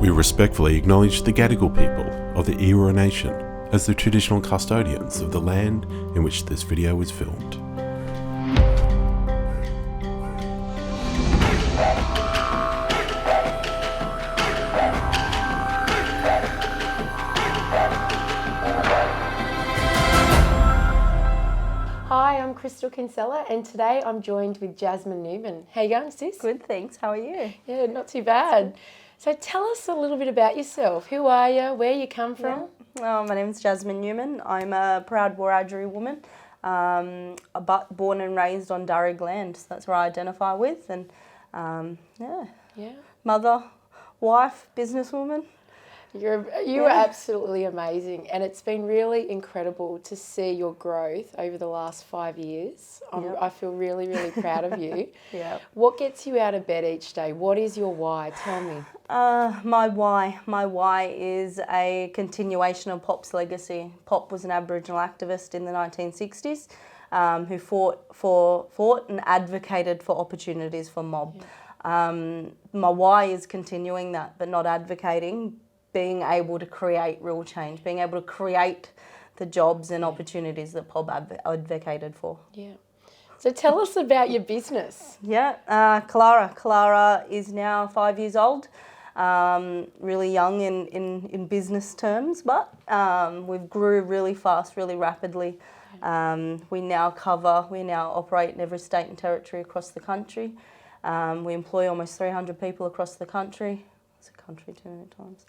We respectfully acknowledge the Gadigal people of the Eora Nation as the traditional custodians of the land in which this video is filmed. Hi, I'm Crystal Kinsella and today I'm joined with Jasmine Newman. How you going, sis? Good, thanks. How are you? Yeah, not too bad. So tell us a little bit about yourself. Who are you? Where you come from? Yeah. My name's Jasmine Newman. I'm a proud Wiradjuri woman, but born and raised on Darug land. So that's where I identify with. And mother, wife, businesswoman. You are absolutely amazing, and it's been really incredible to see your growth over the last 5 years. I feel really, really proud of you. Yeah. What gets you out of bed each day? What is your why? Tell me. My why is a continuation of Pop's legacy. Pop was an Aboriginal activist in the 1960s who fought and advocated for opportunities for mob. Yeah. My why is continuing that, but not advocating. Being able to create real change, being able to create the jobs and opportunities that Pop advocated for. Yeah. So tell us about your business. Yeah, Killara is now 5 years old, really young in business terms, but we've grew really fast, really rapidly. We now operate in every state and territory across the country. We employ almost 300 people across the country. It's a country too many times.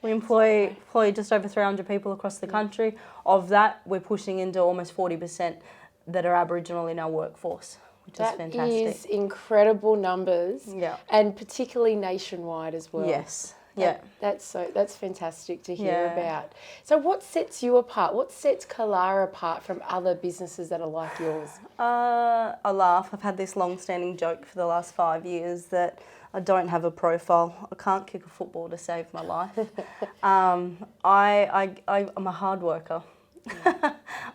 We employ just over 300 people across the country. Of that, we're pushing into almost 40% that are Aboriginal in our workforce, which is fantastic. That is incredible numbers, and particularly nationwide as well. Yes, that's fantastic to hear about. So, what sets you apart? What sets Killara apart from other businesses that are like yours? I laugh. I've had this long-standing joke for the last 5 years that I don't have a profile. I can't kick a football to save my life. I'm a hard worker.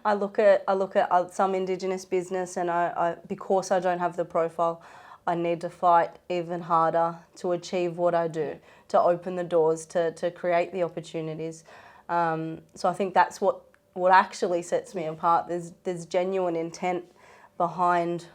I look at some Indigenous business, and because I don't have the profile, I need to fight even harder to achieve what I do, to open the doors, to create the opportunities. So I think that's what actually sets me apart. There's genuine intent behind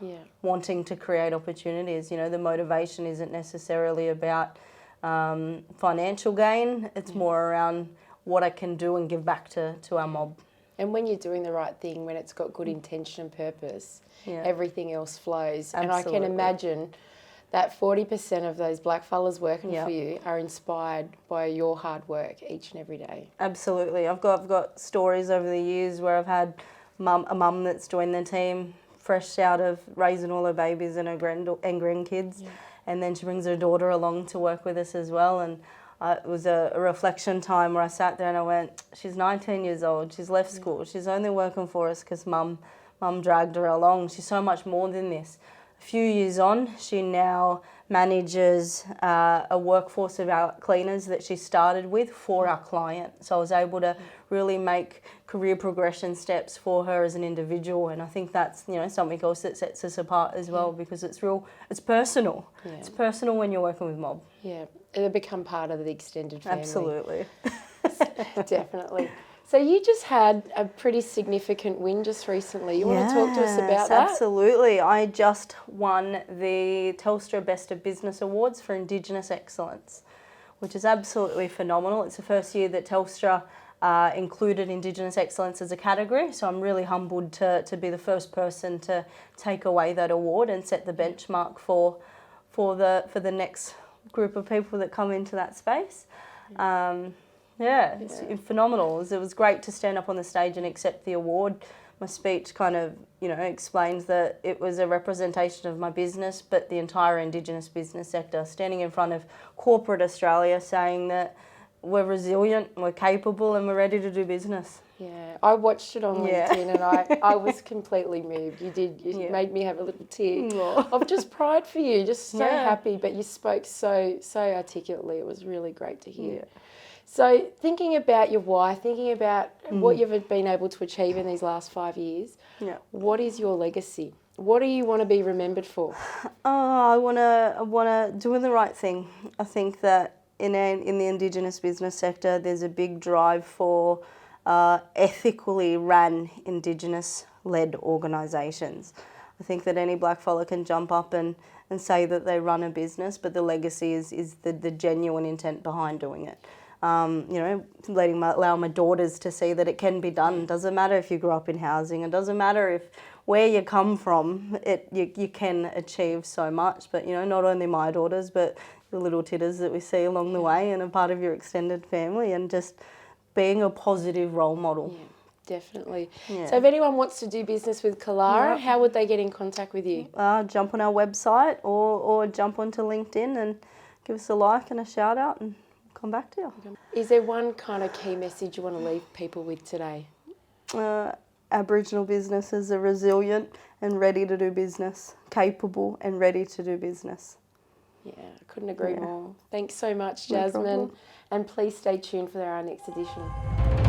wanting to create opportunities. You know, the motivation isn't necessarily about financial gain. It's more around what I can do and give back to our mob. And when you're doing the right thing, when it's got good intention and purpose, everything else flows. Absolutely. And I can imagine that 40% of those black fellas working for you are inspired by your hard work each and every day. Absolutely. I've got stories over the years where I've had a mum that's joined the team fresh out of raising all her babies and her grandkids, and then she brings her daughter along to work with us as well. And it was a reflection time where I sat there and I went, she's 19 years old, she's left school, she's only working for us because mum dragged her along. She's so much more than this. A few years on, she now manages a workforce of our cleaners that she started with for our client. So I was able to really make career progression steps for her as an individual, and I think that's something else that sets us apart as well, because it's personal. Yeah. It's personal when you're working with mob. Yeah, it'll become part of the extended family. Absolutely. Definitely. So you just had a pretty significant win just recently. You want to talk to us about that? Absolutely. I just won the Telstra Best of Business Awards for Indigenous Excellence, which is absolutely phenomenal. It's the first year that Telstra included Indigenous Excellence as a category, so I'm really humbled to be the first person to take away that award and set the benchmark for the next group of people that come into that space. It's phenomenal. It was great to stand up on the stage and accept the award. My speech kind of, explains that it was a representation of my business, but the entire Indigenous business sector, standing in front of corporate Australia saying that we're resilient, we're capable, and we're ready to do business. Yeah, I watched it on LinkedIn and I was completely moved. You made me have a little tear of just pride for you, just so happy, but you spoke so articulately. It was really great to hear. Yeah. So thinking about your why, thinking about what you've been able to achieve in these last 5 years, what is your legacy? What do you want to be remembered for? I wanna doing the right thing. I think that in the Indigenous business sector, there's a big drive for ethically ran Indigenous-led organisations. I think that any black fella can jump up and say that they run a business, but the legacy is the genuine intent behind doing it. Allow my daughters to see that it can be done. It doesn't matter if you grew up in housing. It doesn't matter where you come from. You can achieve so much. But not only my daughters, but the little titters that we see along the way and a part of your extended family, and just being a positive role model. Yeah. Definitely. Yeah. So if anyone wants to do business with Killara, how would they get in contact with you? Jump on our website or jump onto LinkedIn and give us a like and a shout out, and we'll come back to you. Is there one kind of key message you want to leave people with today? Aboriginal businesses are resilient and ready to do business, capable and ready to do business. Yeah, I couldn't agree more. Thanks so much, No Jasmine. problem. And please stay tuned for our next edition.